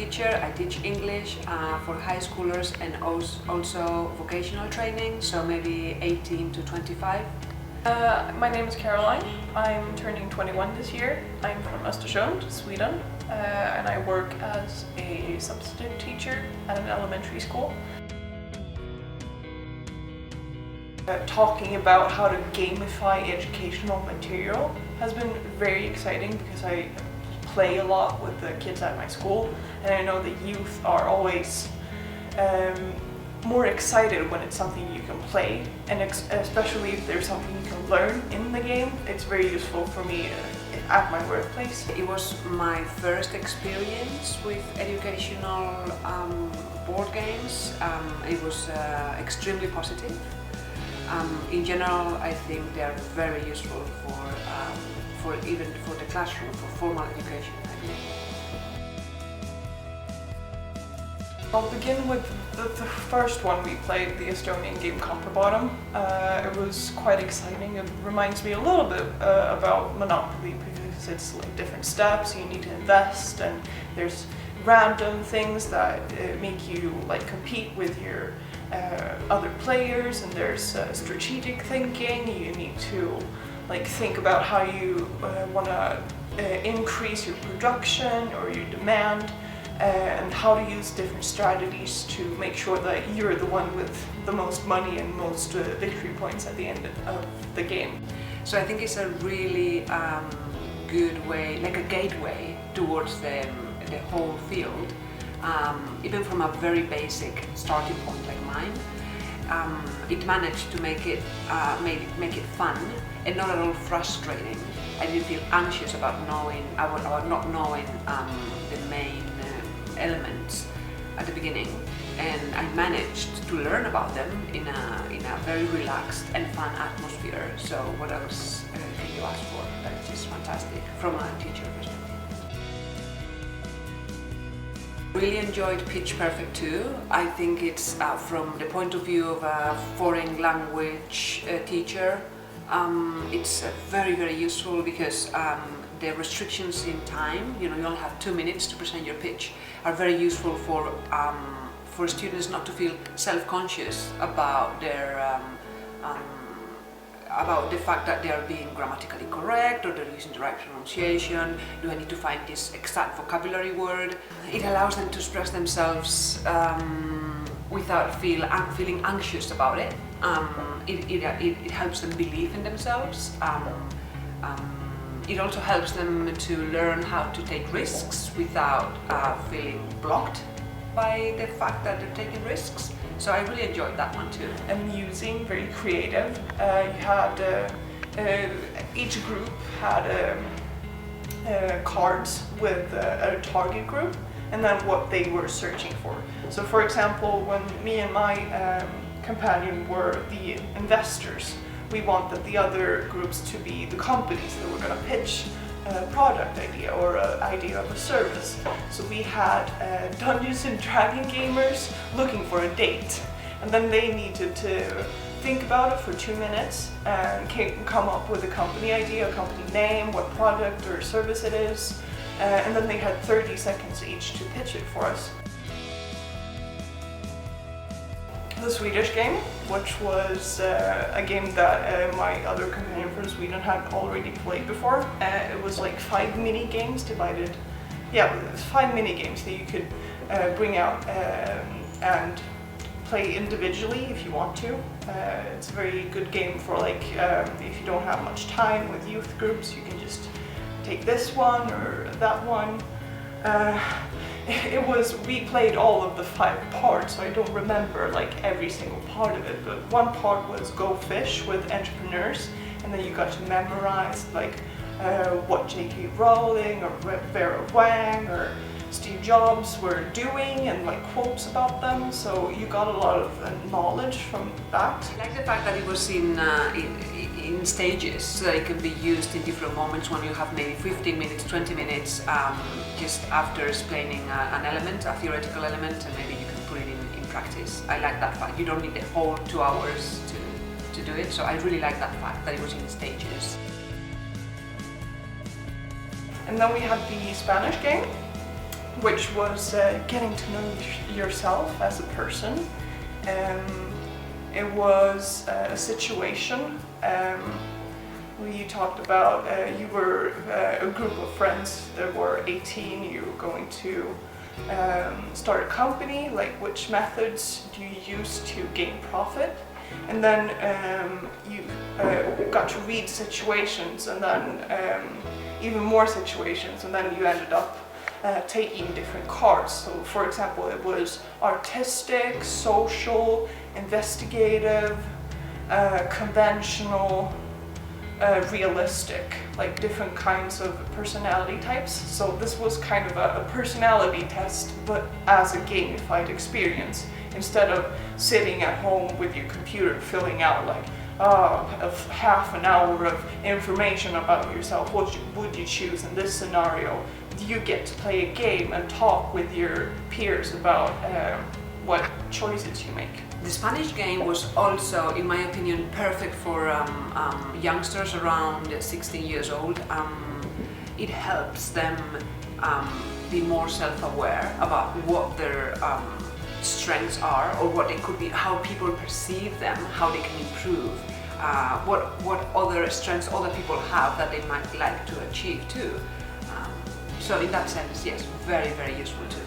teacher. I teach English for high schoolers and also vocational training, so maybe 18 to 25. My name is Caroline. I'm turning 21 this year. I'm from Östersund, Sweden, and I work as a substitute teacher at an elementary school. Talking about how to gamify educational material has been very exciting because I play a lot with the kids at my school, and I know the youth are always more excited when it's something you can play, and especially if there's something you can learn in the game. It's very useful for me at my workplace. It was my first experience with educational board games. It was extremely positive. In general, I think they are very useful for even for the classroom, for formal education. I'll begin with the first one we played, the Estonian game Bottom. It was quite exciting. It reminds me a little bit about Monopoly because it's like different steps, you need to invest, and there's random things that make you like compete with your other players, and there's strategic thinking. You need to like think about how you want to increase your production or your demand, and how to use different strategies to make sure that you're the one with the most money and most victory points at the end of the game. So I think it's a really good way, like a gateway towards the whole field. Even from a very basic starting point like mine, it managed to make it fun and not at all frustrating. I didn't feel anxious about not knowing the main elements at the beginning, and I managed to learn about them in a very relaxed and fun atmosphere. So what else can you ask for? That's just fantastic from a teacher perspective. Really enjoyed Pitch Perfect 2. I think it's from the point of view of a foreign language teacher. It's very, very useful because the restrictions in time, you only have 2 minutes to present your pitch, are very useful for students not to feel self-conscious about their about the fact that they are being grammatically correct or they're using the right pronunciation. Do I need to find this exact vocabulary word? It allows them to express themselves without feeling anxious about it. It helps them believe in themselves. It also helps them to learn how to take risks without feeling blocked by the fact that they're taking risks. So I really enjoyed that one too. Amusing, very creative. You had each group had cards with a target group and then what they were searching for. So for example, when me and my companion were the investors, we wanted the other groups to be the companies that were going to pitch a product idea or an idea of a service. So we had Dungeons and Dragon gamers looking for a date, and then they needed to think about it for 2 minutes and come up with a company idea, a company name, what product or service it is, and then they had 30 seconds each to pitch it for us. The Swedish Game, which was a game that my other companion from Sweden had already played before. It was like 5 mini games divided. Yeah, it was 5 mini games that you could bring out and play individually if you want to. It's a very good game for like if you don't have much time with youth groups, you can just take this one or that one. We played all of the 5 parts, so I don't remember like every single part of it, but one part was Go Fish with entrepreneurs, and then you got to memorize like what J.K. Rowling or Vera Wang or Steve Jobs were doing and like quotes about them, so you got a lot of knowledge from that. I like the fact that it was in stages, so that it can be used in different moments when you have maybe 15 minutes, 20 minutes just after explaining an element, a theoretical element, and maybe you can put it in practice. I like that fact. You don't need the whole 2 hours to do it, so I really like that fact that it was in stages. And then we had the Spanish game, which was getting to know yourself as a person. It was a situation where you talked about you were a group of friends that were 18, you were going to start a company, like which methods do you use to gain profit? And then you got to read situations, and then even more situations, and then you ended up taking different cards. So for example, it was artistic, social, investigative, conventional, realistic, like different kinds of personality types. So this was kind of a personality test, but as a gamified experience, instead of sitting at home with your computer filling out like half an hour of information about yourself. What would you choose in this scenario? You get to play a game and talk with your peers about what choices you make. The Spanish game was also, in my opinion, perfect for youngsters around 16 years old. It helps them be more self-aware about what their strengths are, or what they could be, how people perceive them, how they can improve, what other strengths other people have that they might like to achieve too. So in that sense, yes, very, very useful too.